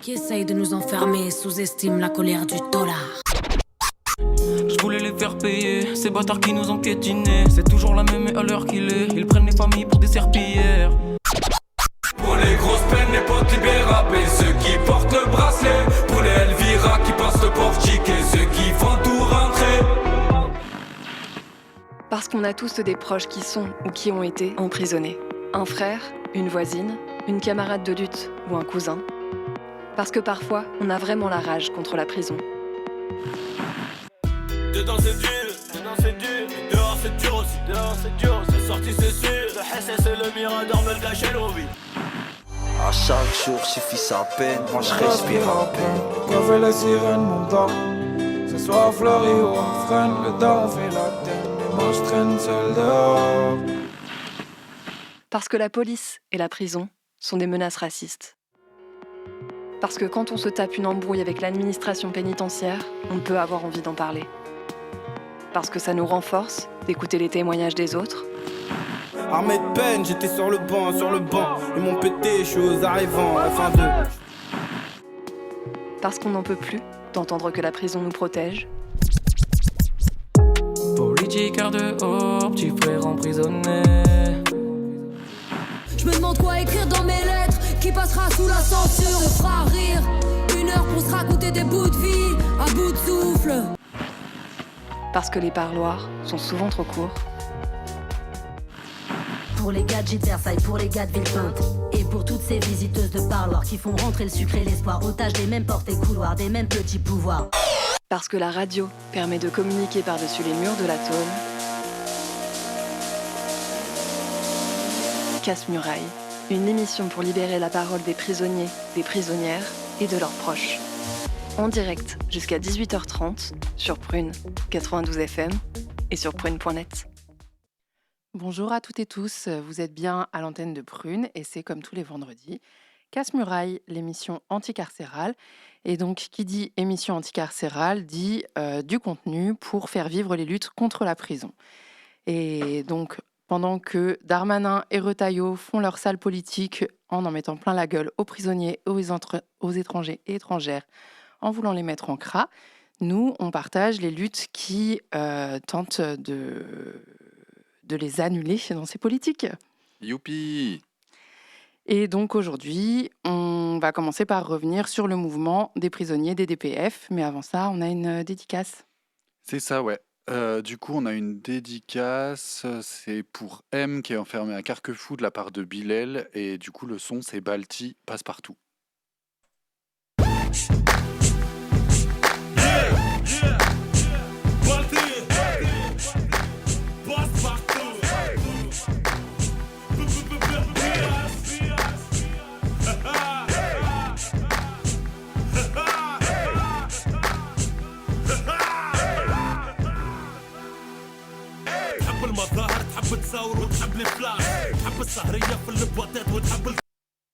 qui essayent de nous enfermer sous-estiment la colère du dollar. Je voulais les faire payer, ces bâtards qui nous ont piétinés. C'est toujours la même et à l'heure qu'il est, ils prennent les familles pour des serpillères. Pour les grosses peines, les potes libérés, et ceux qui portent le bracelet. Pour les Elvira qui passent le portique et ceux qui font tout rentrer. Parce qu'on a tous des proches qui sont ou qui ont été emprisonnés. Un frère, une voisine, une camarade de lutte ou un cousin. Parce que parfois, on a vraiment la rage contre la prison. Dedans c'est dur, dehors c'est dur aussi, c'est sorti c'est sûr, le SS et le Mirador me le gâchent l'envie. À chaque jour suffit sa peine, moi je respire en peine. Quand fait la sirène mon temps, ce soit Fleury ou en freine, le temps fait la tête, mais moi je traîne seul dehors. Parce que la police et la prison sont des menaces racistes. Parce que quand on se tape une embrouille avec l'administration pénitentiaire, on peut avoir envie d'en parler. Parce que ça nous renforce d'écouter les témoignages des autres. Armé de peine, j'étais sur le banc, ils m'ont pété, je suis aux arrivants, à la fin de... Parce qu'on n'en peut plus d'entendre que la prison nous protège. Politiqueur dehors, petit frère emprisonné. Je me demande quoi écrire dans mes lettres, qui passera sous la censure, se fera rire. 1 heure pour se raconter des bouts de vie, à bout de souffle. Parce que les parloirs sont souvent trop courts. Pour les gars de Gîte Versailles, pour les gars de Villepinte, et pour toutes ces visiteuses de parloirs qui font rentrer le sucre et l'espoir, otages des mêmes portes et couloirs, des mêmes petits pouvoirs. Parce que la radio permet de communiquer par-dessus les murs de la tôle. Casse-Muraille, une émission pour libérer la parole des prisonniers, des prisonnières et de leurs proches. En direct jusqu'à 18h30 sur Prune 92 FM et sur prune.net. Bonjour à toutes et tous, vous êtes bien à l'antenne de Prune et c'est comme tous les vendredis, Casse-Muraille, l'émission anticarcérale. Et donc qui dit émission anticarcérale dit du contenu pour faire vivre les luttes contre la prison. Et donc pendant que Darmanin et Retailleau font leur sale politique en mettant plein la gueule aux prisonniers, aux étrangers et étrangères, en voulant les mettre en cras, nous, on partage les luttes qui tentent de les annuler dans ces politiques. Youpi! Et donc aujourd'hui, on va commencer par revenir sur le mouvement des prisonniers des DPF. Mais avant ça, on a une dédicace. C'est ça, ouais. Du coup, on a une dédicace. C'est pour M qui est enfermé à Carquefou de la part de Bilal. Et du coup, le son, c'est Balti, Passe-Partout. تحب تصور وتحب لي فلاش تحب السهرية في البواطات وتحب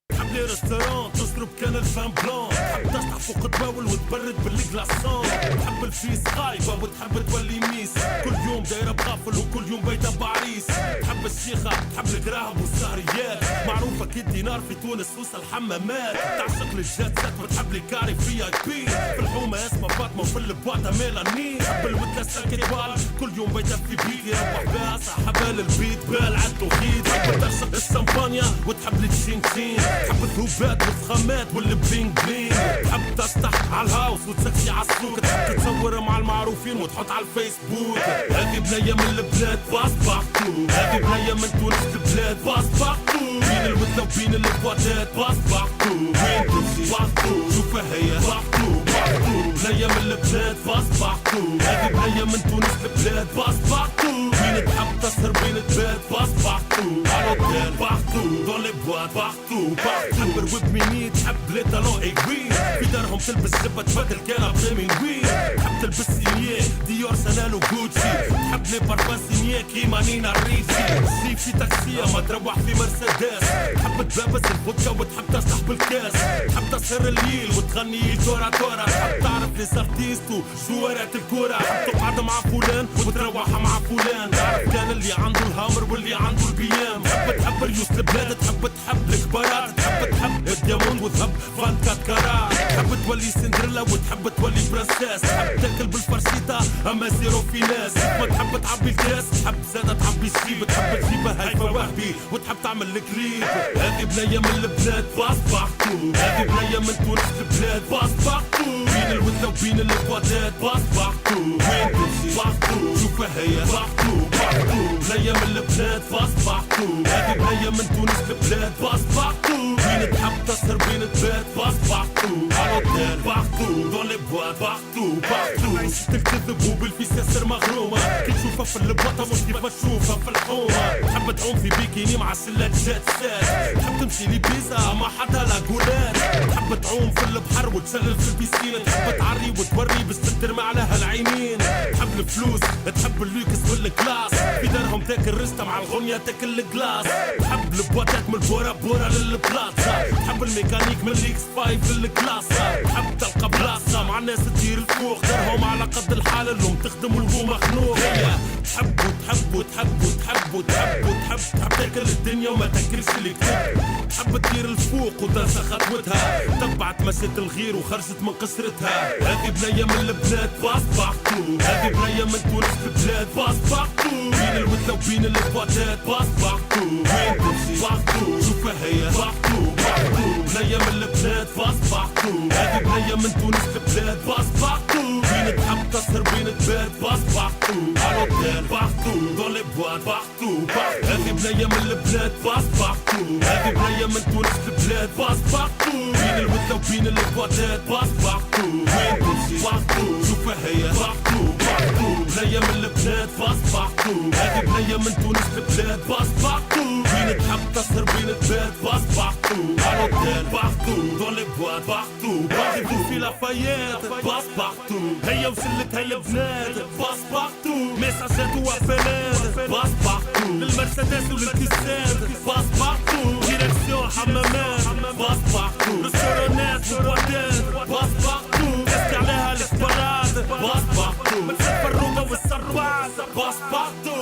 تحب لي ريستوران تشرب كان الفان بلون تحب تشطح فوق الطاول وتبرد بالكلاصون تحب الفيس خايبة وتحب تولي ميس كل يوم دايرة بغافل وكل يوم بيتها بعريس تحب الشيخة تحب القراهب والسهريات معروفة كالدينار في تونس وسط الحمامات تعشق للجاتسات وتحب لي كاري في اي بي في الحومة اسمها فاطمة وفي البواطة ميلاني تحب الوتلة ساكيتوال كل يوم بيتها في بيت يروح بها صاحبها للبيت بالعد وخيط تحب ترشق الشمبانيا وتحب لي تشين تشين تحب الذوبات والفخامات والبلينغ بلينغ تحب تسطح على الهاوس وتسكسي على السوق تحب تتصور مع المعروفين وتحط على الفيسبوك هذه بنية من البلاد باس بارتو هذه بنية من تونس البلاد باس بارتو بين الوثلة وبين البواتات باس بارتو وين تمشي بارتو شوفها هي بارتو بارتو بنية من البلاد باس بارتو هذه بنية من تونس البلاد باس بارتو وين تحب تسهر بين البلاد باس بارتو على الهوتيل بارتو دون لي بوات بارتو تحب الويب تحب لي طالون ايغوي في دارهم تلبس جبة تبدل كان بريمينغوي تحب تلبس سينيه ديور سانال وغوتشي تحب لي بارفان سينيه كيما نينا ريتشي تجي في تاكسية ما تروح في مرسيدس تحب تبابس الفودكا وتحب تسطح بالكاس تحب تسهر الليل وتغني تورا تورا تحب تعرف لي سارتيست وجوارات الكورة تحب تقعد مع فلان وتروح مع فلان تعرف كان اللي عنده الهامر واللي عنده البيام تحب ريوس البلاد تحب الكبارات تحب الديامون وذهب 24 كارات تحب تولي سندريلا وتحب تولي برنسيس تحب تاكل بالفرشيطة اما زيرو في ناس ما تحب تعبي الكاس تحب زادة تعبي الجيب تحب تجيبها هيفا وهبي وتحب تعمل الكليب هذه بنية من البلاد باس بارتو هذه بنية من تونس البلاد باس بارتو بين الوثلة وبين الكوادات باس بارتو وين تمشي بارتو شوفها هي بارتو بارتو بنية من البلاد باس بارتو هذه بنية من تونس البلاد باس بارتو بين تحب تسهر بين تبات باس بارتو على الدار بارتو دون لي بواد بارتو بارتو تكتذب وبالفيس ياسر مغرومة كي تشوفها في البلاطة مش كيف ما تشوفها في الحومة تحب تعوم في بيكيني مع سلات جات سات تحب تمشي لبيزا مع حتى لاغولات تحب تعوم في البحر وتشلل في البيسين تحب تعري وتوري بس ترمي عليها العينين تحب الفلوس تحب اللوكس والكلاس في دارهم تاكل رستة مع الغنية تاكل الكلاس تحب البواتات من البورا بورا للبلاصة تحب الميكانيك من الاكس 5 للكلاسة تحب تلقى بلاصة مع الناس تدير الفوق دارهم على قد الحال اللهم تخدم والهو مخنوق هي تحب وتحب وتحب وتحب وتحب وتحب تحب تاكل الدنيا وما تاكلش اللي كتب تحب تدير الفوق ودرسة خطوتها تبعت مسيت الغير وخرجت من قصرتها هذه بنية من البلاد باس بارتو هذه بنية من تونس البلاد باس بارتو بين الوثلة وبين الكوادات باس بارتو وين تمشي بارتو شوفها هي بارتو بارتو بنية من البلاد باس بارتو هذه بنية من تونس البلاد باس بارتو بين تحب تسهر بين تبات باس بارتو على الدار بارتو دون لي بواد بارتو بارتو هذه بنية من البلاد باس بارتو هذه بنية من تونس البلاد باس بارتو بين الوثلة وبين الكوادات باس بارتو وين تمشي بارتو شوفها هي بارتو بارتو بنية من البلاد باس بارتو هذه بنية من تونس البلاد باس بارتو بين تحب تسهر بين تبات باس بارتو على الدار بارتو دون لي بواد بارتو بارتو في لافايات باس بارتو هي وسلتها البنات باس بارتو ميساجات وابلات باس بارتو للمرسيدس وللكيسات باس بارتو ديريكسيون حمامات باس بارتو ريستورانات وبواتات باس بارتو تسكي عليها الاسبارات باس بارتو من سقف الروضة والسروات باس بارتو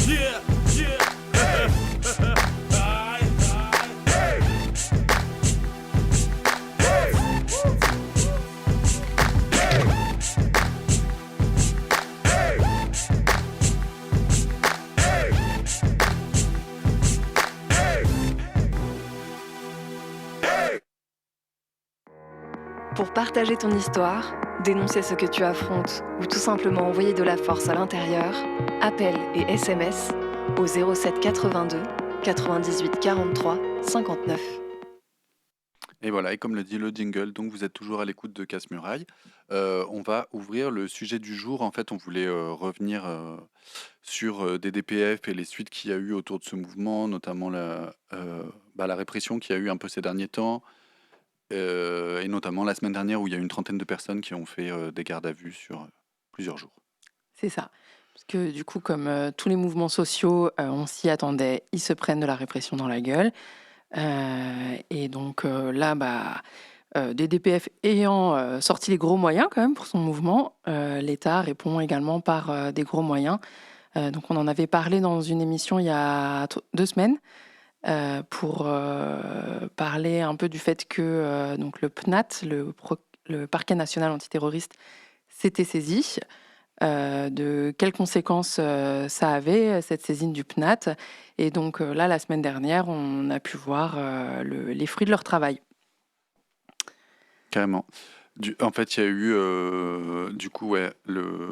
yeah yeah Pour partager ton histoire, dénoncer ce que tu affrontes ou tout simplement envoyer de la force à l'intérieur, appel et SMS au 07 82 98 43 59. Et voilà, et comme le dit le jingle, donc vous êtes toujours à l'écoute de Casse-Muraille. On va ouvrir le sujet du jour. En fait, on voulait revenir sur des DPF et les suites qu'il y a eu autour de ce mouvement, notamment la répression qu'il y a eu un peu ces derniers temps, et notamment la semaine dernière où il y a une trentaine de personnes qui ont fait des gardes à vue sur plusieurs jours. C'est ça. Parce que du coup, comme tous les mouvements sociaux, on s'y attendait, ils se prennent de la répression dans la gueule. Et donc là, des DPF ayant sorti les gros moyens quand même pour son mouvement, l'État répond également par des gros moyens. Donc on en avait parlé dans une émission il y a 2 semaines pour parler un peu du fait que donc le PNAT, le Parquet national antiterroriste, s'était saisi. De quelles conséquences ça avait, cette saisine du PNAT. Et donc là, la semaine dernière, on a pu voir les fruits de leur travail. Carrément. En fait, il y a eu,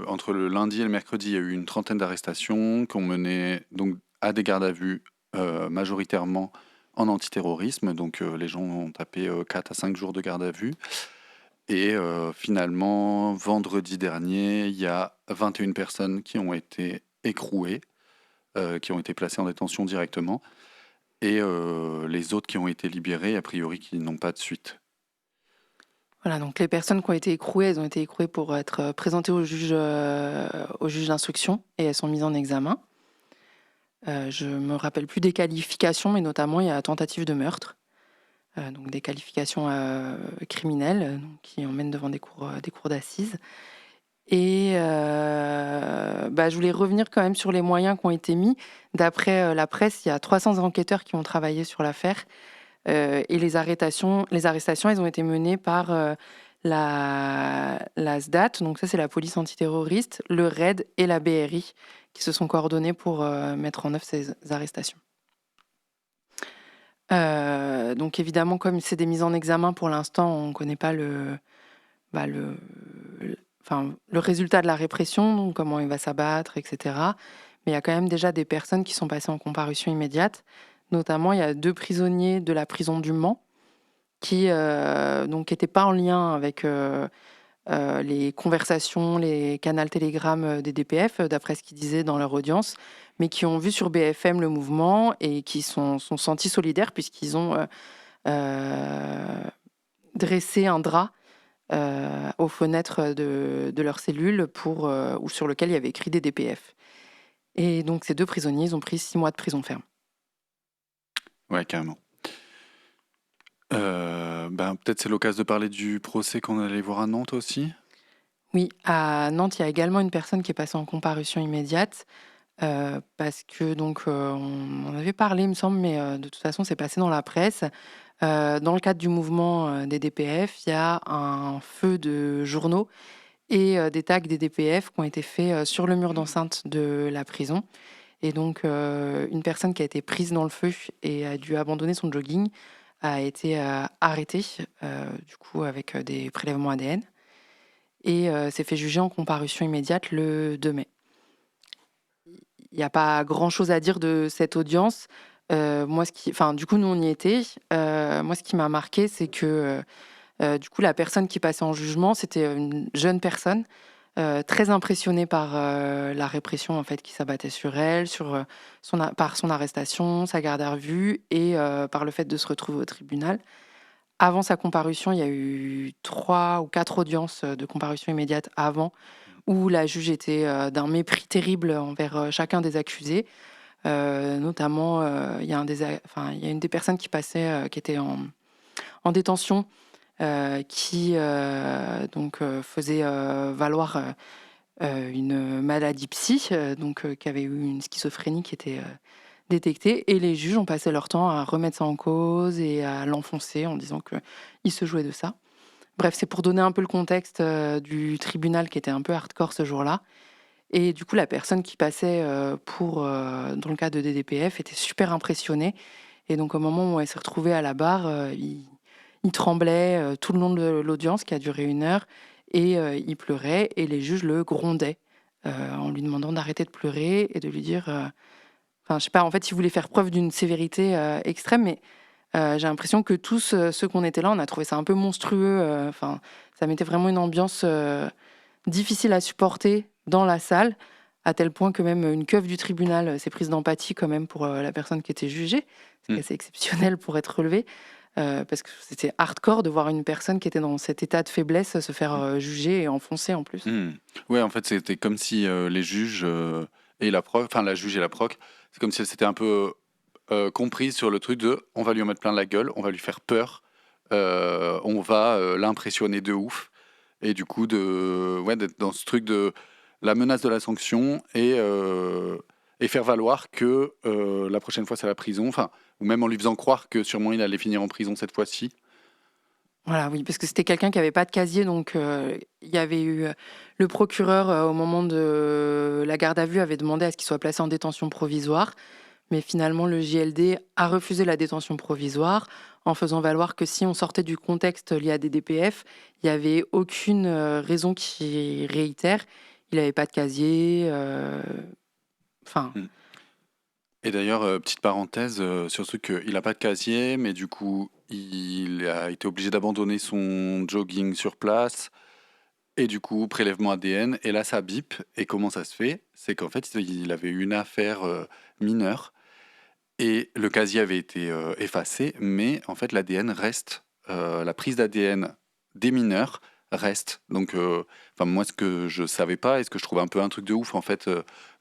entre le lundi et le mercredi, il y a eu une trentaine d'arrestations qu'on menait donc, à des gardes à vue, majoritairement en antiterrorisme. Donc les gens ont tapé 4 à 5 jours de garde à vue. Et finalement, vendredi dernier, il y a 21 personnes qui ont été écrouées, qui ont été placées en détention directement, et les autres qui ont été libérées, a priori, qui n'ont pas de suite. Voilà, donc les personnes qui ont été écrouées, elles ont été écrouées pour être présentées au juge d'instruction, et elles sont mises en examen. Je me rappelle plus des qualifications, mais notamment, il y a tentative de meurtre. Donc des qualifications criminelles qui emmènent devant des cours d'assises. Et je voulais revenir quand même sur les moyens qui ont été mis. D'après la presse, il y a 300 enquêteurs qui ont travaillé sur l'affaire. Et les arrestations, elles ont été menées par la SDAT, donc ça c'est la police antiterroriste, le RAID et la BRI qui se sont coordonnés pour mettre en œuvre ces arrestations. Donc évidemment, comme c'est des mises en examen pour l'instant, on ne connaît pas le résultat de la répression, donc comment il va s'abattre, etc. Mais il y a quand même déjà des personnes qui sont passées en comparution immédiate. Notamment, il y a 2 prisonniers de la prison du Mans qui n'étaient pas en lien avec les conversations, les canaux Telegram des DPF, d'après ce qu'ils disaient dans leur audience, mais qui ont vu sur BFM le mouvement et qui sont sentis solidaires puisqu'ils ont dressé un drap aux fenêtres de leur cellule ou sur lequel il y avait écrit des DPF. Et donc ces 2 prisonniers, ils ont pris 6 mois de prison ferme. Ouais, carrément. Peut-être c'est l'occasion de parler du procès qu'on allait voir à Nantes aussi. Oui, à Nantes, il y a également une personne qui est passée en comparution immédiate parce que on en avait parlé, il me semble, mais de toute façon, c'est passé dans la presse. Dans le cadre du mouvement des DPF, il y a un feu de journaux et des tags des DPF qui ont été faits sur le mur d'enceinte de la prison. Et donc, une personne qui a été prise dans le feu et a dû abandonner son jogging a été arrêtée, du coup, avec des prélèvements ADN et s'est fait juger en comparution immédiate le 2 mai. Il n'y a pas grand-chose à dire de cette audience. Du coup, nous, on y était. Moi, ce qui m'a marqué, c'est que du coup, la personne qui passait en jugement, c'était une jeune personne très impressionnée par la répression en fait, qui s'abattait sur elle, par son arrestation, sa garde à vue et par le fait de se retrouver au tribunal. Avant sa comparution, il y a eu 3 ou 4 audiences de comparution immédiate avant, où la juge était d'un mépris terrible envers chacun des accusés. Notamment, il y a une des personnes qui passait, qui était en détention, qui faisait valoir une maladie psy, qui avait eu une schizophrénie qui était détectée. Et les juges ont passé leur temps à remettre ça en cause et à l'enfoncer en disant qu'il se jouait de ça. Bref, c'est pour donner un peu le contexte du tribunal qui était un peu hardcore ce jour-là. Et du coup, la personne qui passait dans le cas de DDPF était super impressionnée. Et donc, au moment où elle s'est retrouvée à la barre, il tremblait tout le long de l'audience qui a duré 1 heure et il pleurait. Et les juges le grondaient en lui demandant d'arrêter de pleurer et de lui dire... je sais pas, en fait, il voulait faire preuve d'une sévérité extrême, mais j'ai l'impression que tous ceux qu'on était là, on a trouvé ça un peu monstrueux. Ça mettait vraiment une ambiance difficile à supporter dans la salle, à tel point que même une keuf du tribunal s'est prise d'empathie quand même pour la personne qui était jugée. C'est assez exceptionnel pour être relevé, parce que c'était hardcore de voir une personne qui était dans cet état de faiblesse se faire juger et enfoncer en plus. Ouais, en fait, c'était comme si les juges et la proc, la juge et la proc, c'est comme si elle s'était un peu comprise sur le truc de on va lui en mettre plein la gueule, on va lui faire peur, on va l'impressionner de ouf. Et du coup, d'être dans ce truc de la menace de la sanction et faire valoir que la prochaine fois, c'est la prison. Ou même en lui faisant croire que sûrement il allait finir en prison cette fois-ci. Voilà, oui, parce que c'était quelqu'un qui n'avait pas de casier. Donc, il y avait eu le procureur, au moment de la garde à vue, avait demandé à ce qu'il soit placé en détention provisoire. Mais finalement, le JLD a refusé la détention provisoire en faisant valoir que si on sortait du contexte lié à des DPF, il n'y avait aucune raison qui réitère. Il n'avait pas de casier. Et d'ailleurs, petite parenthèse sur ce truc qu'il n'a pas de casier, mais du coup, il a été obligé d'abandonner son jogging sur place. Et du coup, prélèvement ADN. Et là, ça bip. Et comment ça se fait ? C'est qu'en fait, il avait eu une affaire mineure. Et le casier avait été effacé, mais en fait l'ADN reste, la prise d'ADN des mineurs reste. Donc, moi, ce que je savais pas et ce que je trouve un peu un truc de ouf, en fait,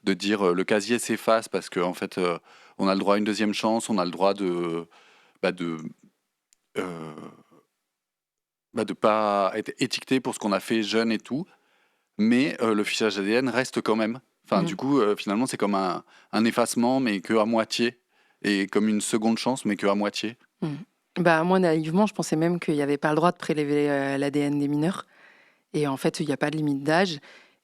de dire le casier s'efface parce qu'en fait, on a le droit à une deuxième chance, on a le droit de pas être étiqueté pour ce qu'on a fait jeune et tout, mais le fichage ADN reste quand même. Du coup, finalement, c'est comme un effacement, mais que à moitié. Et comme une seconde chance, mais qu'à moitié. Bah, moi, naïvement, je pensais même qu'il n'y avait pas le droit de prélever l'ADN des mineurs. Et en fait, il n'y a pas de limite d'âge.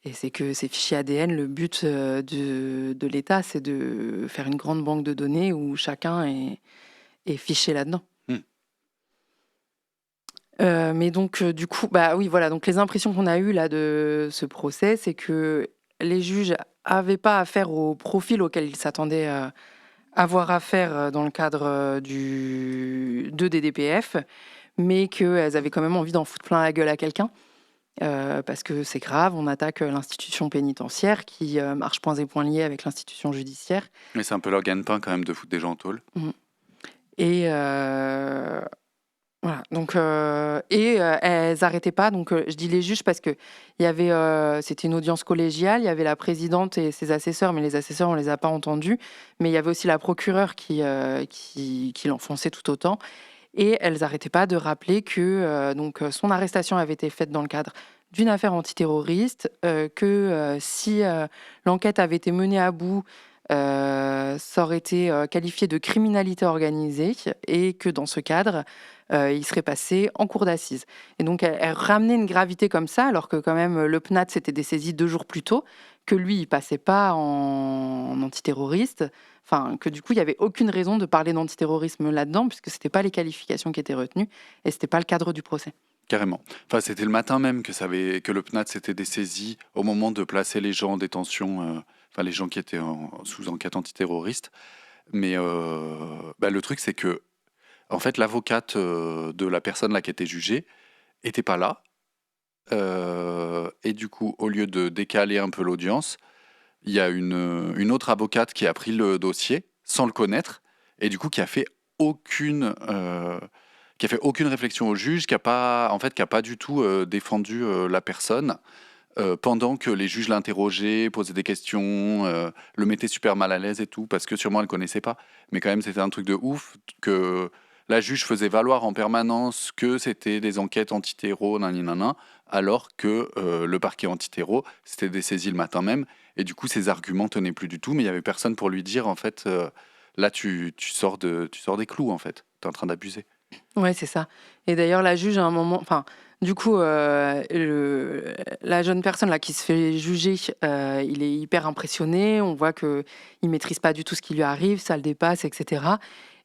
Et c'est que ces fichiers ADN, le but de l'État, c'est de faire une grande banque de données où chacun est fiché là-dedans. Mais donc, du coup, bah oui, voilà. Donc, les impressions qu'on a eues là de ce procès, c'est que les juges n'avaient pas affaire au profil auquel ils s'attendaient avoir affaire dans le cadre de DDPF, mais qu'elles avaient quand même envie d'en foutre plein la gueule à quelqu'un. Parce que c'est grave, on attaque l'institution pénitentiaire qui marche poings et poings liés avec l'institution judiciaire. Mais c'est un peu leur gagne-pain quand même de foutre des gens en tôle. Et voilà. Donc, elles n'arrêtaient pas. Donc, je dis les juges parce que il y avait, c'était une audience collégiale. Il y avait la présidente et ses assesseurs, mais les assesseurs on les a pas entendus. Mais il y avait aussi la procureure qui l'enfonçait tout autant. Et elles n'arrêtaient pas de rappeler que son arrestation avait été faite dans le cadre d'une affaire antiterroriste, que si l'enquête avait été menée à bout, ça aurait été qualifié de criminalité organisée et que dans ce cadre, il serait passé en cour d'assises. Et donc, elle ramenait une gravité comme ça, alors que quand même, le PNAT s'était dessaisi 2 jours plus tôt, que lui, il passait pas en antiterroriste. Enfin, que du coup, il n'y avait aucune raison de parler d'antiterrorisme là-dedans, puisque ce n'était pas les qualifications qui étaient retenues et ce n'était pas le cadre du procès. Carrément. Enfin, c'était le matin même que le PNAT s'était dessaisi au moment de placer les gens en détention, les gens qui étaient sous enquête antiterroriste. Mais le truc, c'est que en fait, l'avocate de la personne là qui était jugée était pas là. Et du coup, au lieu de décaler un peu l'audience, il y a une autre avocate qui a pris le dossier sans le connaître et du coup qui a fait aucune réflexion au juge, qui a pas du tout défendu la personne pendant que les juges l'interrogeaient, posaient des questions, le mettaient super mal à l'aise et tout, parce que sûrement elle connaissait pas. Mais quand même, c'était un truc de ouf que la juge faisait valoir en permanence que c'était des enquêtes anti-terreau, nanana, alors que le parquet anti-terreau s'était dessaisi le matin même. Et du coup, ses arguments tenaient plus du tout, mais il y avait personne pour lui dire, en fait, là, tu sors des clous, en fait. Tu es en train d'abuser. Ouais, c'est ça. Et d'ailleurs, la juge, à un moment... Enfin, du coup, la jeune personne là, qui se fait juger, il est hyper impressionné. On voit qu'il ne maîtrise pas du tout ce qui lui arrive, ça le dépasse, etc.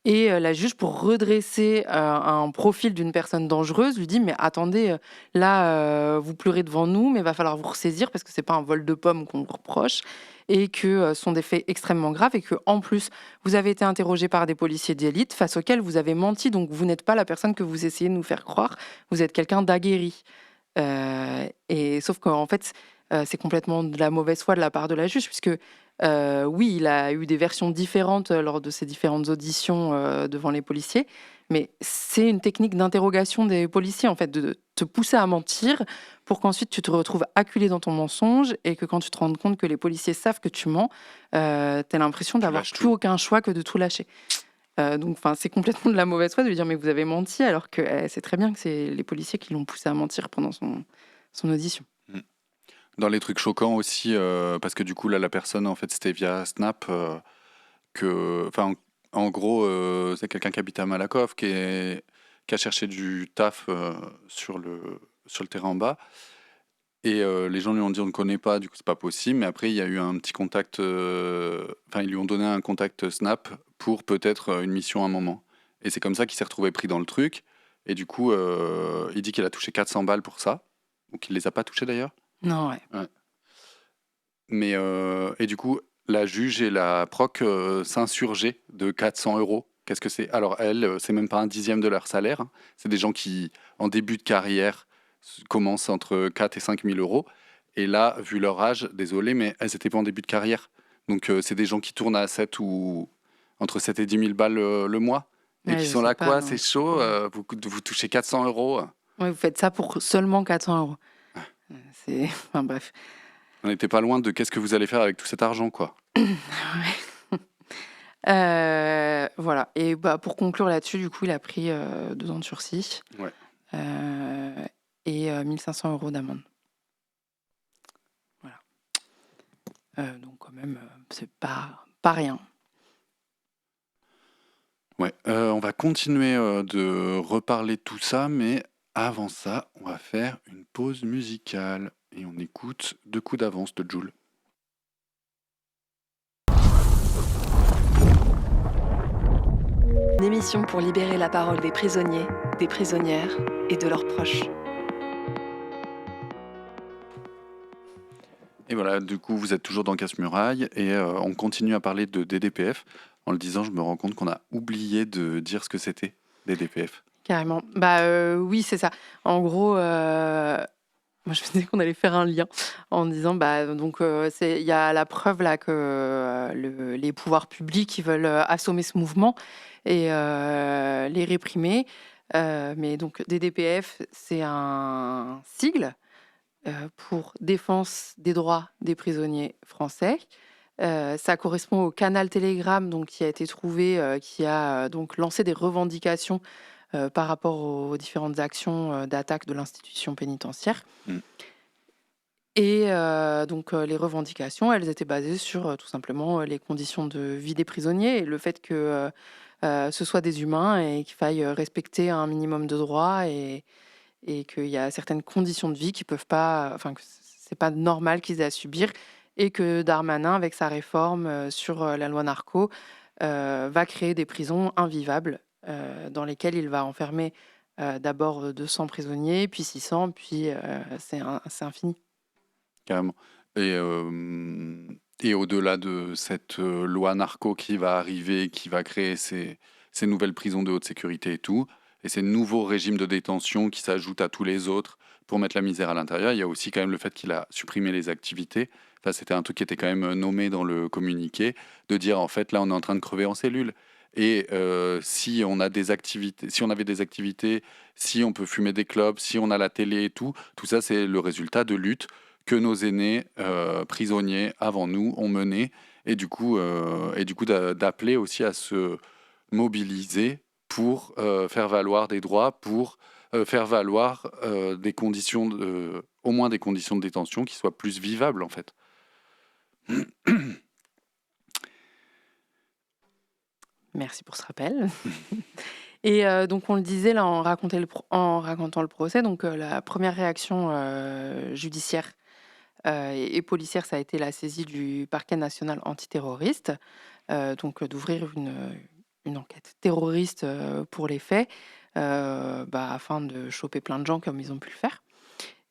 Et la juge, pour redresser un profil d'une personne dangereuse, lui dit « Mais attendez, là, vous pleurez devant nous, mais il va falloir vous ressaisir parce que ce n'est pas un vol de pommes qu'on vous reproche. » Et que ce sont des faits extrêmement graves et qu'en plus, vous avez été interrogé par des policiers d'élite face auxquels vous avez menti. Donc, vous n'êtes pas la personne que vous essayez de nous faire croire. Vous êtes quelqu'un d'aguerri. Et sauf qu'en fait, c'est complètement de la mauvaise foi de la part de la juge, puisque oui, il a eu des versions différentes lors de ses différentes auditions devant les policiers, mais c'est une technique d'interrogation des policiers, en fait, de te pousser à mentir pour qu'ensuite tu te retrouves acculé dans ton mensonge et que quand tu te rends compte que les policiers savent que tu mens, tu as l'impression d'avoir plus aucun choix que de tout lâcher. Donc, c'est complètement de la mauvaise foi de lui dire « mais vous avez menti » alors que c'est très bien que c'est les policiers qui l'ont poussé à mentir pendant son audition. Dans les trucs choquants aussi, parce que du coup, là, la personne, en fait, c'était via Snap, en gros, c'est quelqu'un qui habite à Malakoff, qui a cherché du taf sur le terrain en bas. Et les gens lui ont dit on ne connaît pas, du coup c'est pas possible. Mais après il y a eu un petit contact, ils lui ont donné un contact Snap pour peut-être une mission à un moment. Et c'est comme ça qu'il s'est retrouvé pris dans le truc. Et du coup, il dit qu'il a touché 400 balles pour ça. Ou qu'il les a pas touchées d'ailleurs. Non, ouais. Mais, et du coup, la juge et la proc s'insurgeaient de 400 €. Qu'est-ce que c'est? Alors, c'est même pas un dixième de leur salaire. Hein. C'est des gens qui, en début de carrière, commencent entre 4 et 5 000 €. Et là, vu leur âge, désolé, mais elles n'étaient pas en début de carrière. Donc, c'est des gens qui tournent à 7 ou entre 7 et 10 000 balles le mois. Et qui sont là, quoi, c'est chaud, vous touchez 400 €. Oui, vous faites ça pour seulement 400 €. C'est... Enfin, bref. On n'était pas loin de qu'est-ce que vous allez faire avec tout cet argent, quoi. Voilà. Et pour conclure là-dessus, du coup, il a pris 2 ans de sursis. Ouais. Et 1 500 € d'amende. Voilà. Donc quand même, c'est pas rien. Ouais, on va continuer de reparler de tout ça, mais avant ça, on va faire une pause musicale et on écoute Deux coups d'avance de Jul. Une émission pour libérer la parole des prisonniers, des prisonnières et de leurs proches. Et voilà, du coup, vous êtes toujours dans Casse-Muraille et on continue à parler de DDPF. En le disant, je me rends compte qu'on a oublié de dire ce que c'était, DDPF. Carrément. Oui, c'est ça. En gros, moi je me disais qu'on allait faire un lien en disant, il y a la preuve là que les pouvoirs publics ils veulent assommer ce mouvement et les réprimer. Mais donc DDPF, c'est un sigle pour défense des droits des prisonniers français. Ça correspond au canal Telegram donc, qui a été trouvé, qui a donc lancé des revendications par rapport aux différentes actions d'attaque de l'institution pénitentiaire. Et les revendications, elles étaient basées sur tout simplement les conditions de vie des prisonniers et le fait que ce soit des humains et qu'il faille respecter un minimum de droits et qu'il y a certaines conditions de vie qui peuvent pas, que c'est pas normal qu'ils aient à subir et que Darmanin, avec sa réforme sur la loi narco, va créer des prisons invivables dans lesquelles il va enfermer d'abord 200 prisonniers, puis 600, puis c'est infini. Carrément. Et au-delà de cette loi narco qui va arriver, qui va créer ces nouvelles prisons de haute sécurité et tout, et ces nouveaux régimes de détention qui s'ajoutent à tous les autres pour mettre la misère à l'intérieur, il y a aussi quand même le fait qu'il a supprimé les activités. Ça, c'était un truc qui était quand même nommé dans le communiqué, de dire en fait là on est en train de crever en cellule. Et si on a des activités, si on avait des activités, si on peut fumer des clopes, si on a la télé et tout ça c'est le résultat de luttes que nos aînés prisonniers avant nous ont menées et du coup d'appeler aussi à se mobiliser pour faire valoir des droits, pour faire valoir des conditions, au moins des conditions de détention qui soient plus vivables en fait. Merci pour ce rappel. Et donc on le disait là en racontant le procès, donc la première réaction judiciaire et policière, ça a été la saisie du parquet national antiterroriste, donc d'ouvrir une enquête terroriste pour les faits, afin de choper plein de gens comme ils ont pu le faire.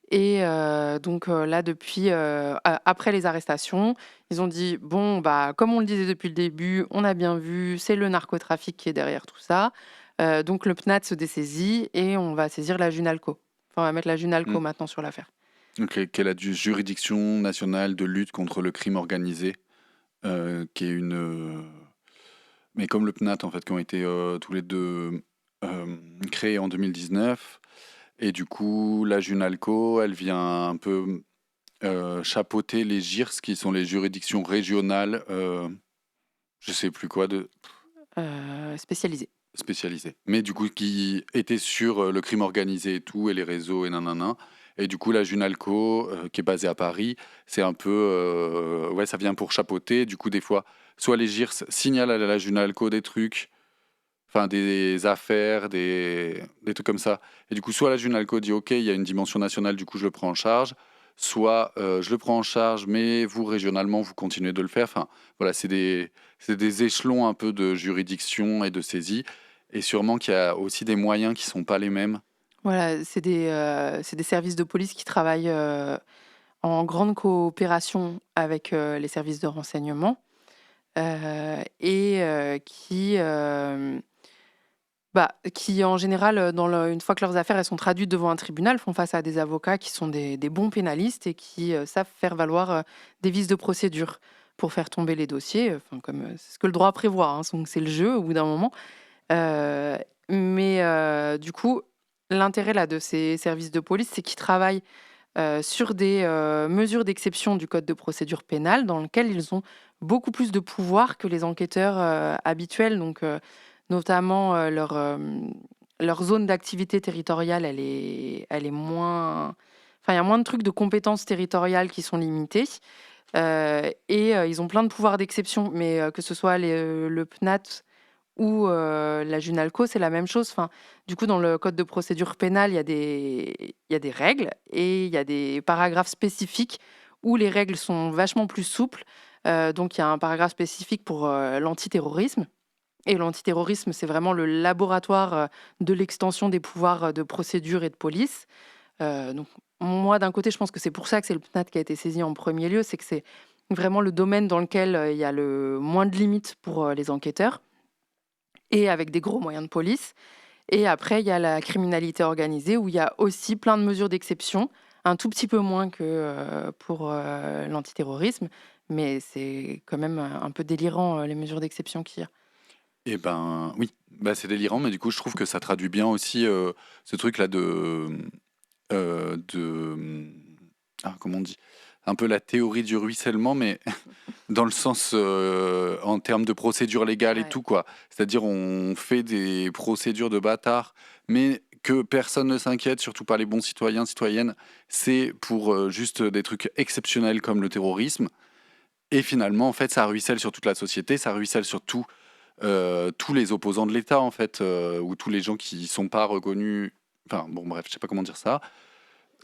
Et là, depuis, après les arrestations, ils ont dit, comme on le disait depuis le début, on a bien vu, c'est le narcotrafic qui est derrière tout ça. Donc le PNAD se dessaisit et on va saisir la Junalco. Enfin, on va mettre la Junalco maintenant sur l'affaire. Okay, qui est la juridiction nationale de lutte contre le crime organisé, qui est mais comme le PNAT, en fait, qui ont été tous les deux créés en 2019. Et du coup, la Junalco, elle vient un peu chapeauter les JIRS, qui sont les juridictions régionales, je sais plus quoi, spécialisées. Mais du coup, qui étaient sur le crime organisé et tout, et les réseaux et nanana. Et du coup, la Junalco, qui est basée à Paris, c'est un peu... ça vient pour chapeauter. Du coup, des fois, soit les JIRS signalent à la Junalco des trucs, enfin des affaires, des trucs comme ça. Et du coup, soit la Junalco dit « Ok, il y a une dimension nationale, du coup, je le prends en charge », soit je le prends en charge, mais vous, régionalement, vous continuez de le faire. Enfin, voilà, c'est des échelons un peu de juridiction et de saisie. Et sûrement qu'il y a aussi des moyens qui ne sont pas les mêmes. Voilà, c'est des services de police qui travaillent en grande coopération avec les services de renseignement et qui en général, une fois que leurs affaires elles sont traduites devant un tribunal, font face à des avocats qui sont des bons pénalistes et qui savent faire valoir des vices de procédure pour faire tomber les dossiers, comme c'est ce que le droit prévoit, hein, donc c'est le jeu au bout d'un moment. Du coup, l'intérêt là de ces services de police, c'est qu'ils travaillent sur des mesures d'exception du code de procédure pénale dans lequel ils ont beaucoup plus de pouvoir que les enquêteurs habituels. Donc, notamment leur zone d'activité territoriale, elle est moins... Enfin, il y a moins de trucs de compétences territoriales qui sont limitées. Ils ont plein de pouvoirs d'exception, mais que ce soit le PNAT ou la Junalco, c'est la même chose. Enfin, du coup, dans le code de procédure pénale, il y a des règles et il y a des paragraphes spécifiques où les règles sont vachement plus souples. Donc, il y a un paragraphe spécifique pour l'antiterrorisme. Et l'antiterrorisme, c'est vraiment le laboratoire de l'extension des pouvoirs de procédure et de police. Donc, moi, d'un côté, je pense que c'est pour ça que c'est le PNAT qui a été saisi en premier lieu, c'est que c'est vraiment le domaine dans lequel il y a le moins de limites pour les enquêteurs et avec des gros moyens de police. Et après, il y a la criminalité organisée où il y a aussi plein de mesures d'exception, un tout petit peu moins que pour l'antiterrorisme, mais c'est quand même un peu délirant les mesures d'exception qu'il y a. Eh ben oui, bah, c'est délirant, mais du coup, je trouve que ça traduit bien aussi ce truc-là comment on dit? Un peu la théorie du ruissellement, mais dans le sens en termes de procédure légale et Ouais. tout, quoi. C'est-à-dire, on fait des procédures de bâtards, mais que personne ne s'inquiète, surtout pas les bons citoyens, citoyennes. C'est pour juste des trucs exceptionnels comme le terrorisme. Et finalement, en fait, ça ruisselle sur toute la société, ça ruisselle sur tous les opposants de l'État, en fait, ou tous les gens qui sont pas reconnus. Enfin, bon, bref, je sais pas comment dire ça.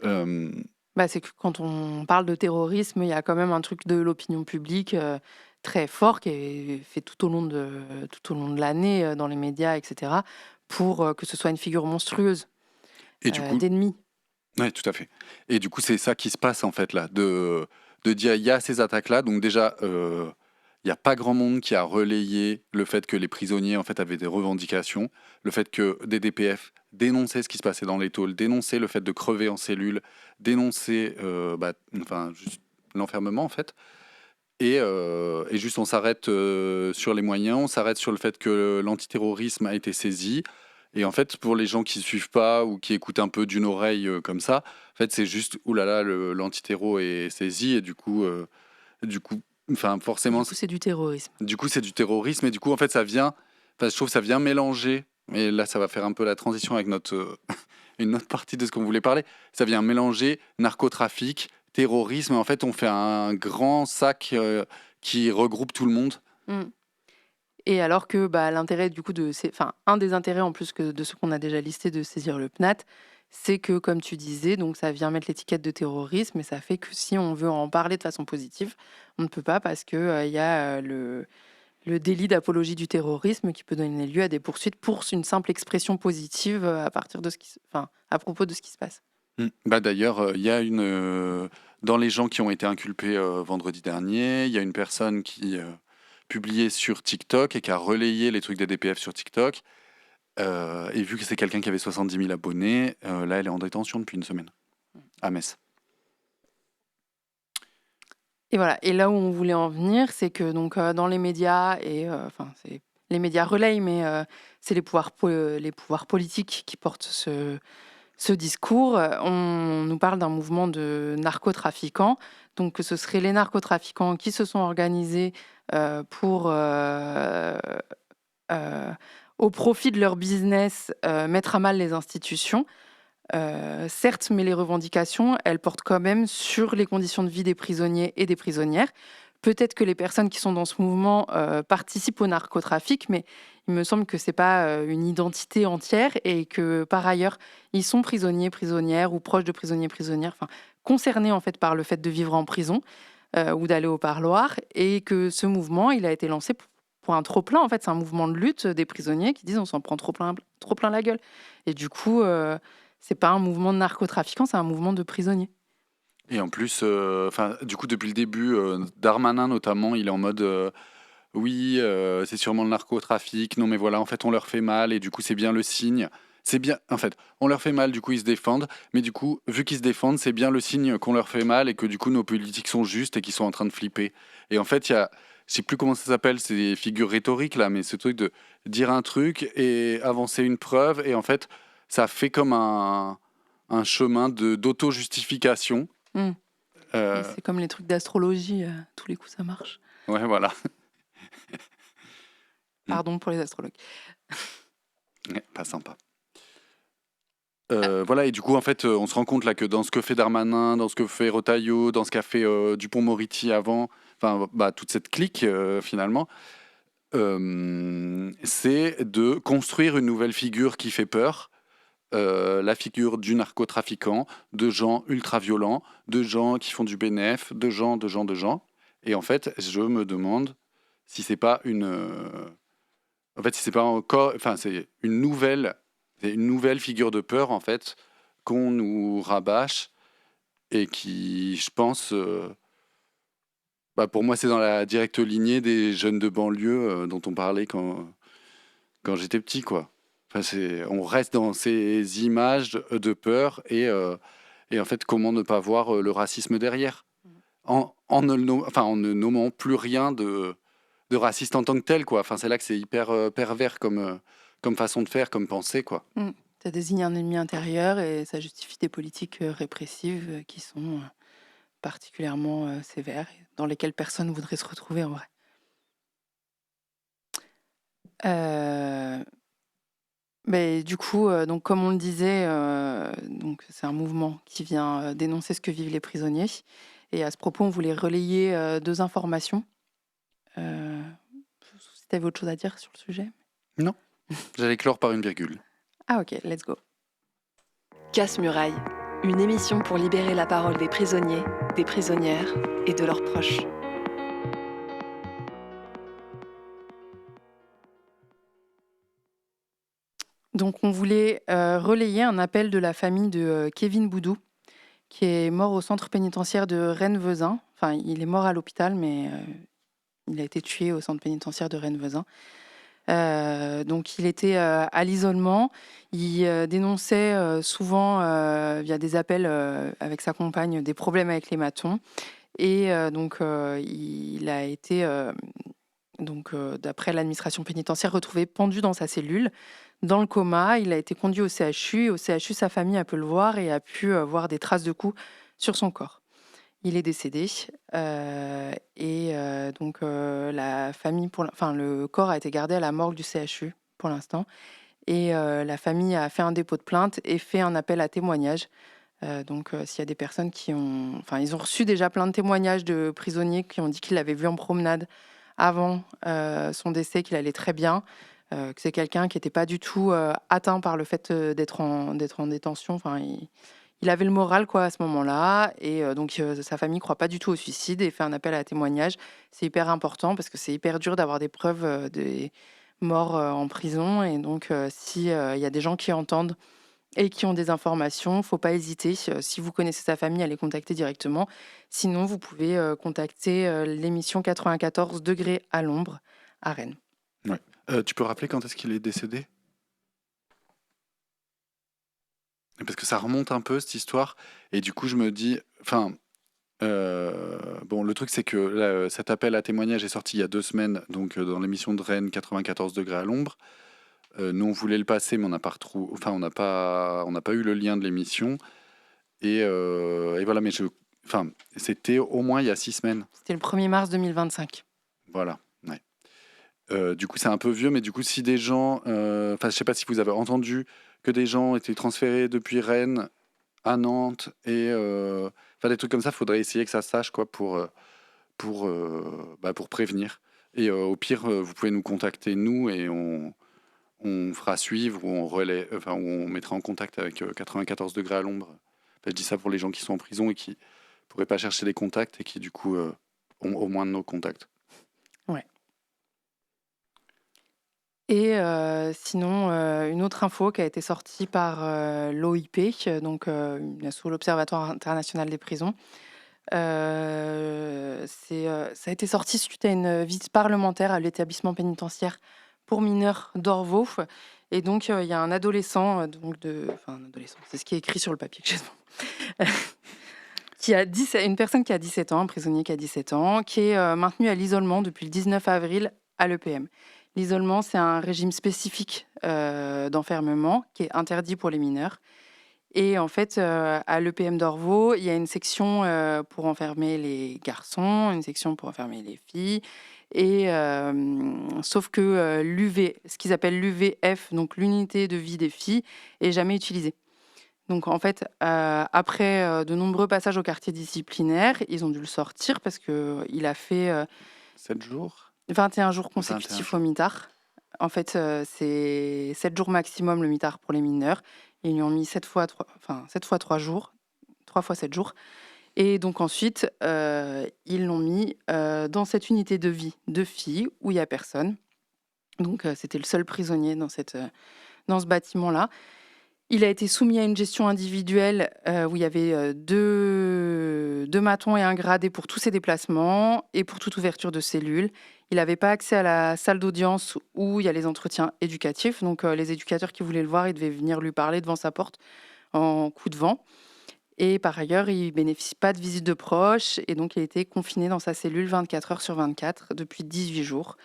Euh, Bah, c'est que quand on parle de terrorisme, il y a quand même un truc de l'opinion publique très fort qui est fait tout au long de l'année dans les médias, etc., pour que ce soit une figure monstrueuse et du coup, d'ennemis. ouais, tout à fait. Et du coup, c'est ça qui se passe, en fait, là, de dire, il y a ces attaques-là, donc déjà, il n'y a pas grand monde qui a relayé le fait que les prisonniers, en fait, avaient des revendications, le fait que des DPF dénonçaient ce qui se passait dans les tôles, dénonçaient le fait de crever en cellule, dénonçaient juste l'enfermement, en fait. Et juste, on s'arrête sur les moyens, on s'arrête sur le fait que l'antiterrorisme a été saisi. Et en fait, pour les gens qui ne suivent pas ou qui écoutent un peu d'une oreille comme ça, en fait, c'est juste, oulala, l'antiterro est saisi. Et du coup, enfin, forcément, Du coup, c'est du terrorisme. du coup, c'est du terrorisme. Et du coup, en fait, je trouve que ça vient mélanger. Et là, ça va faire un peu la transition avec une autre partie de ce qu'on voulait parler. Ça vient mélanger narcotrafic, terrorisme. En fait, on fait un grand sac qui regroupe tout le monde. Mm. Et alors que l'intérêt du coup un des intérêts en plus que de ce qu'on a déjà listé de saisir le PNAT, c'est que comme tu disais, donc ça vient mettre l'étiquette de terrorisme, et ça fait que si on veut en parler de façon positive, on ne peut pas parce que il y a le délit d'apologie du terrorisme qui peut donner lieu à des poursuites pour une simple expression positive à partir de à propos de ce qui se passe. Bah d'ailleurs, il y a dans les gens qui ont été inculpés vendredi dernier, il y a une personne qui publiait sur TikTok et qui a relayé les trucs des DPF sur TikTok. Et vu que c'est quelqu'un qui avait 70 000 abonnés, là, elle est en détention depuis une semaine à Metz. Et voilà. Et là où on voulait en venir, c'est que donc dans les médias les médias relayent, mais c'est les pouvoirs politiques qui portent ce discours. On nous parle d'un mouvement de narcotrafiquants, donc ce seraient les narcotrafiquants qui se sont organisés pour, au profit de leur business, mettre à mal les institutions. Certes, mais les revendications, elles portent quand même sur les conditions de vie des prisonniers et des prisonnières. Peut-être que les personnes qui sont dans ce mouvement participent au narcotrafic, mais il me semble que c'est pas une identité entière et que par ailleurs, ils sont prisonniers, prisonnières ou proches de prisonniers, prisonnières, enfin concernés en fait par le fait de vivre en prison ou d'aller au parloir, et que ce mouvement, il a été lancé pour un trop-plein. En fait, c'est un mouvement de lutte des prisonniers qui disent on s'en prend trop plein la gueule. Et du coup, c'est pas un mouvement de narcotrafiquants, c'est un mouvement de prisonniers. Et en plus, du coup, depuis le début, Darmanin notamment, il est en mode oui, c'est sûrement le narcotrafic. Non, mais voilà, en fait, on leur fait mal et du coup, c'est bien le signe. C'est bien, en fait, on leur fait mal, du coup, ils se défendent. Mais du coup, vu qu'ils se défendent, c'est bien le signe qu'on leur fait mal et que du coup, nos politiques sont justes et qu'ils sont en train de flipper. Et en fait, il y a, je sais plus comment ça s'appelle, c'est des figures rhétoriques là, mais ce truc de dire un truc et avancer une preuve. Et en fait, ça fait comme un chemin d'auto-justification. C'est comme les trucs d'astrologie, tous les coups ça marche. Ouais, voilà. Pardon pour les astrologues. Ouais, pas sympa. Voilà, et du coup, en fait, on se rend compte là que dans ce que fait Darmanin, dans ce que fait Retailleau, dans ce qu'a fait Dupond-Moretti avant, toute cette clique, finalement, c'est de construire une nouvelle figure qui fait peur, la figure du narcotrafiquant, de gens ultra-violents, de gens qui font du bénéf, de gens. Et en fait, je me demande si c'est pas si c'est pas encore... Enfin, c'est une nouvelle figure de peur, en fait, qu'on nous rabâche et qui, je pense... pour moi, c'est dans la directe lignée des jeunes de banlieue dont on parlait quand j'étais petit, quoi. Enfin, on reste dans ces images de peur et en fait, comment ne pas voir le racisme derrière en ne nommant plus rien de raciste en tant que tel, quoi. Enfin, c'est là que c'est hyper pervers comme façon de faire, comme pensée, quoi. Ça désigne un ennemi intérieur et ça justifie des politiques répressives qui sont particulièrement sévères, dans lesquelles personne ne voudrait se retrouver en vrai. Mais du coup, donc comme on le disait, donc c'est un mouvement qui vient dénoncer ce que vivent les prisonniers. Et à ce propos, on voulait relayer 2 informations. Si tu avais autre chose à dire sur le sujet? Non, j'allais clore par une virgule. Ah ok, let's go. Casse-Muraille, une émission pour libérer la parole des prisonniers, des prisonnières et de leurs proches. Donc on voulait relayer un appel de la famille de Kevin Boudou, qui est mort au centre pénitentiaire de Rennes-Vezin. Enfin, il est mort à l'hôpital, mais il a été tué au centre pénitentiaire de Rennes-Vezin. Donc il était à l'isolement. Il dénonçait souvent via des appels avec sa compagne des problèmes avec les matons. Et donc il a été, d'après l'administration pénitentiaire, retrouvé pendu dans sa cellule, dans le coma. Il a été conduit au CHU. Et au CHU, sa famille a pu le voir et a pu voir des traces de coups sur son corps. Il est décédé la famille, le corps a été gardé à la morgue du CHU pour l'instant et la famille a fait un dépôt de plainte et fait un appel à témoignages. S'il y a des personnes ils ont reçu déjà plein de témoignages de prisonniers qui ont dit qu'ils l'avaient vu en promenade avant son décès, qu'il allait très bien, que c'est quelqu'un qui n'était pas du tout atteint par le fait d'être en détention. Il avait le moral à ce moment-là et sa famille ne croit pas du tout au suicide et fait un appel à témoignage. C'est hyper important parce que c'est hyper dur d'avoir des preuves des morts en prison et donc s'il y a des gens qui entendent et qui ont des informations, il ne faut pas hésiter. Si vous connaissez sa famille, allez contacter directement. Sinon, vous pouvez contacter l'émission 94 degrés à l'ombre à Rennes. Ouais. Tu peux rappeler quand est-ce qu'il est décédé ? Parce que ça remonte un peu, cette histoire. Et du coup, je me dis... le truc, c'est que cet appel à témoignage est sorti il y a 2 semaines, donc dans l'émission de Rennes, 94 degrés à l'ombre. Nous, on voulait le passer, mais on n'a pas retrouvé... on n'a pas eu le lien de l'émission. Et voilà, mais c'était au moins il y a 6 semaines. C'était le 1er mars 2025. Voilà, ouais. Du coup, c'est un peu vieux, mais du coup, si des gens... je sais pas si vous avez entendu que des gens étaient transférés depuis Rennes à Nantes et des trucs comme ça, il faudrait essayer que ça se sache pour prévenir. Et au pire, vous pouvez nous contacter, nous, et on fera suivre ou on mettra en contact avec 94 degrés à l'ombre. Je dis ça pour les gens qui sont en prison et qui pourraient pas chercher des contacts et qui, du coup, ont au moins de nos contacts. Ouais. Et sinon, une autre info qui a été sortie par l'OIP, donc sous l'Observatoire international des prisons. Ça a été sorti suite à une visite parlementaire à l'établissement pénitentiaire pour mineurs d'Orvaux. Et donc, il y a un adolescent, un adolescent, c'est ce qui est écrit sur le papier que j'ai devant, une personne qui a 17 ans, un prisonnier qui a 17 ans, qui est maintenu à l'isolement depuis le 19 avril à l'EPM. L'isolement, c'est un régime spécifique d'enfermement qui est interdit pour les mineurs. Et en fait, à l'EPM d'Orvaux, il y a une section pour enfermer les garçons, une section pour enfermer les filles. Et sauf que ce qu'ils appellent l'UVF, donc l'unité de vie des filles, est jamais utilisée. Donc en fait, après de nombreux passages au quartier disciplinaire, ils ont dû le sortir parce qu'il a fait... 7 jours 21 jours consécutifs au mitard. En fait, c'est 7 jours maximum le mitard pour les mineurs. Ils lui ont mis 7 fois 3 jours, 3 fois 7 jours. Et donc ensuite, ils l'ont mis dans cette unité de vie de filles où il n'y a personne. Donc c'était le seul prisonnier dans ce bâtiment-là. Il a été soumis à une gestion individuelle où il y avait deux matons et un gradé pour tous ses déplacements et pour toute ouverture de cellules. Il n'avait pas accès à la salle d'audience où il y a les entretiens éducatifs. Donc les éducateurs qui voulaient le voir, ils devaient venir lui parler devant sa porte en coup de vent. Et par ailleurs, il ne bénéficie pas de visite de proches. Et donc il a été confiné dans sa cellule 24 heures sur 24 depuis 18 jours,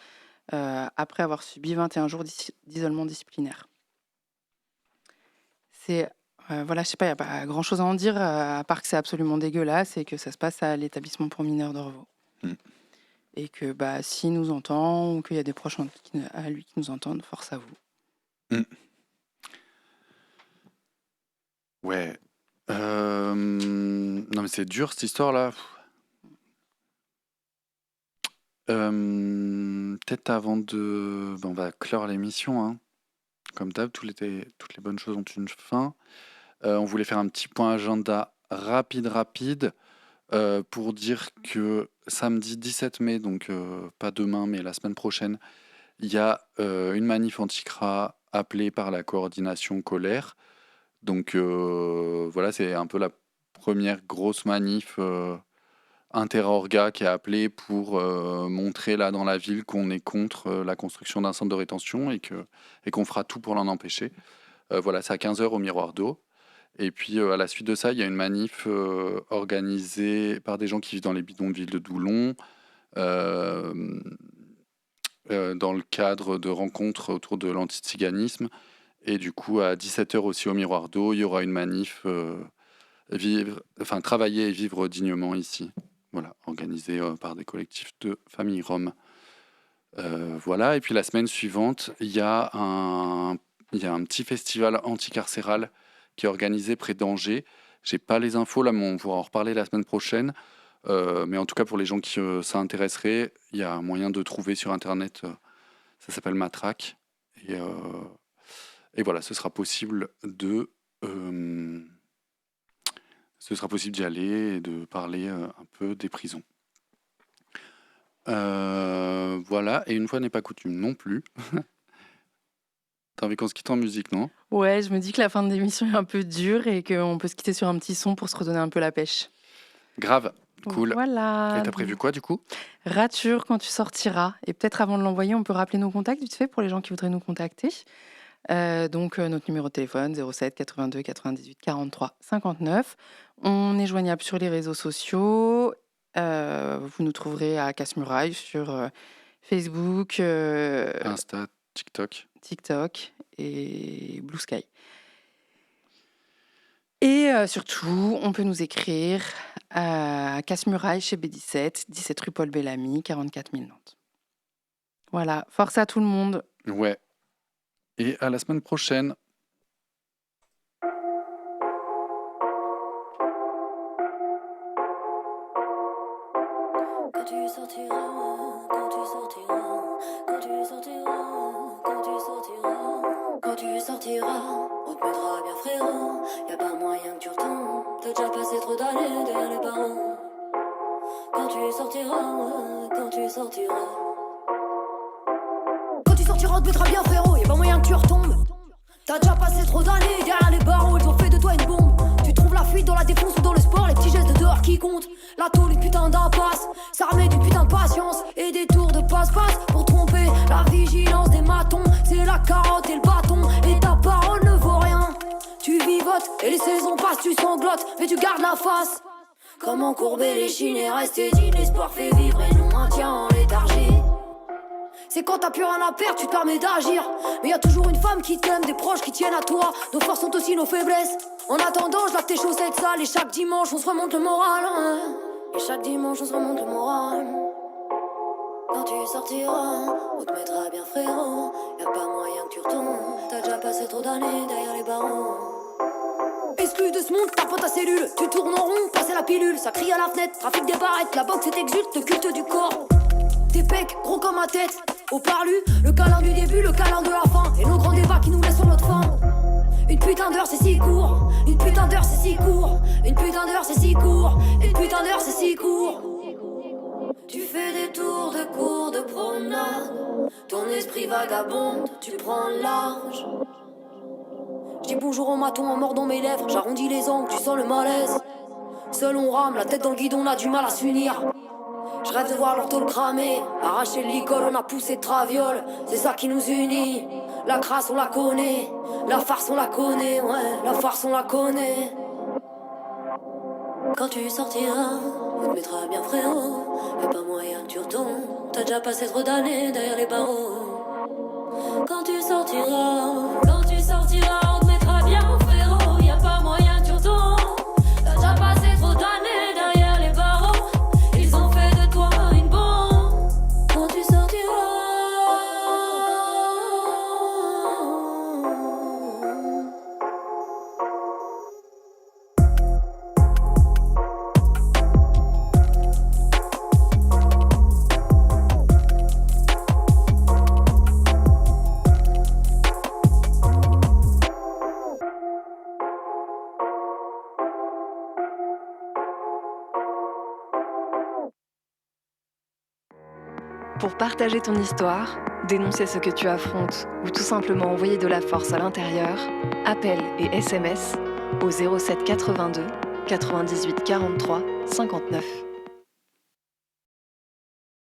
après avoir subi 21 jours d'isolement disciplinaire. Voilà, je sais pas, il n'y a pas grand-chose à en dire, à part que c'est absolument dégueulasse et que ça se passe à l'établissement pour mineurs d'Orvaux. Et que s'il nous entend ou qu'il y a des proches à lui qui nous entendent, force à vous. Ouais. Non mais c'est dur cette histoire-là. Peut-être avant de... on va clore l'émission, hein. Comme d'hab, toutes les bonnes choses ont une fin. On voulait faire un petit point agenda rapide, pour dire que samedi 17 mai, donc pas demain, mais la semaine prochaine, il y a une manif anti-CRA appelée par la coordination Colère. Donc voilà, c'est un peu la première grosse manif inter-orga qui est appelée pour montrer là dans la ville qu'on est contre la construction d'un centre de rétention et qu'on fera tout pour l'en empêcher. Voilà, c'est à 15h au Miroir d'eau. Et puis à la suite de ça, il y a une manif organisée par des gens qui vivent dans les bidonvilles de Doulon, dans le cadre de rencontres autour de l'antiziganisme. Et du coup, à 17h aussi au Miroir d'eau, il y aura une manif travailler et vivre dignement ici. Voilà, organisée par des collectifs de familles roms. Voilà, et puis la semaine suivante, il y a un petit festival anticarcéral qui est organisé près d'Angers. J'ai pas les infos là, mais on pourra en reparler la semaine prochaine. Mais en tout cas, pour les gens qui ça intéresserait, il y a moyen de trouver sur Internet. Ça s'appelle Matraque. Et voilà, ce sera possible d'y aller et de parler un peu des prisons. Voilà, et une fois n'est pas coutume non plus. T'as envie qu'on se quitte en musique, non ? Ouais, je me dis que la fin de l'émission est un peu dure et qu'on peut se quitter sur un petit son pour se redonner un peu la pêche. Grave, cool. Voilà. Et t'as prévu quoi du coup ? Rature quand tu sortiras. Et peut-être avant de l'envoyer, on peut rappeler nos contacts vite fait pour les gens qui voudraient nous contacter. Donc notre numéro de téléphone 07 82 98 43 59. On est joignable sur les réseaux sociaux. Vous nous trouverez à Casse-Muraille sur Facebook, Insta, TikTok et Blue Sky. Et surtout, on peut nous écrire à Casse-Muraille chez B17, 17 rue Paul Bellamy, 44 000 Nantes. Voilà, force à tout le monde. Ouais. Et à la semaine prochaine. Quand tu sortiras, quand tu sortiras, quand tu sortiras, quand tu sortiras, quand tu sortiras, on te mettra bien frérot. Y'a pas moyen que tu retombes, t'as déjà passé trop d'années derrière les barreaux. Quand tu sortiras, quand tu sortiras. Quand tu sortiras, on te mettra bien frérot. Y'a pas moyen que tu retombes. T'as déjà passé trop d'années derrière les barreaux. Ils ont fait de toi une bombe. Tu trouves la fuite dans la défense ou dans le sport. Les petits gestes de dehors qui comptent. La tôle, une putain d'impasse. Ça remet du putain de patience. Et des tours de passe-passe pour tromper. La vigilance des matons. C'est la carotte et le bâton. Et ta parole ne vaut rien. Tu vivotes et les saisons passent, tu sanglotes. Mais tu gardes la face. Comment courber les chines et rester digne. L'espoir fait vivre et nous maintient en léthargie. C'est quand t'as plus rien à perdre, tu te permets d'agir. Mais y a toujours une femme qui t'aime, des proches qui tiennent à toi. Nos forces sont aussi nos faiblesses. En attendant, je lave tes chaussettes sales. Et chaque dimanche, on se remonte le moral, hein. Et chaque dimanche, on se remonte le moral. Quand tu sortiras, on te mettra bien frérot. Y'a pas moyen que tu retombes. T'as déjà passé trop d'années derrière les barreaux. Exclu de ce monde, tape ta cellule. Tu tournes en rond, passer la pilule. Ça crie à la fenêtre, trafic des barrettes. La boxe exulte, le culte du corps. Tes pecs, gros comme ma tête. Au parlu, le câlin du début, le câlin de la fin. Et nos grands débats qui nous laissent sur notre faim. Une putain d'heure c'est si court. Une putain d'heure c'est si court. Une putain d'heure c'est si court. Une putain d'heure c'est si court. Tu fais des tours de cours de promenade. Ton esprit vagabonde, tu prends large. J'dis bonjour en maton en mordant mes lèvres. J'arrondis les angles, tu sens le malaise. Seul on rame, la tête dans le guidon, on a du mal à s'unir. Je rêve de voir leur tôle cramer. Arracher le licol, on a poussé de traviole. C'est ça qui nous unit. La crasse on la connaît. La farce on la connaît, ouais. La farce on la connaît. Quand tu sortiras, on te mettra bien frérot. Y'a pas moyen que tu retombes. T'as déjà passé trop d'années derrière les barreaux. Quand tu sortiras, on te mettra bien frérot. Y'a pas moyen que tu retombes. T'as déjà passé trop d'années derrière les barreaux. Ils ont fait de toi une bombe. Quand tu sortiras. Pour partager ton histoire, dénoncer ce que tu affrontes ou tout simplement envoyer de la force à l'intérieur, appel et SMS au 07 82 98 43 59.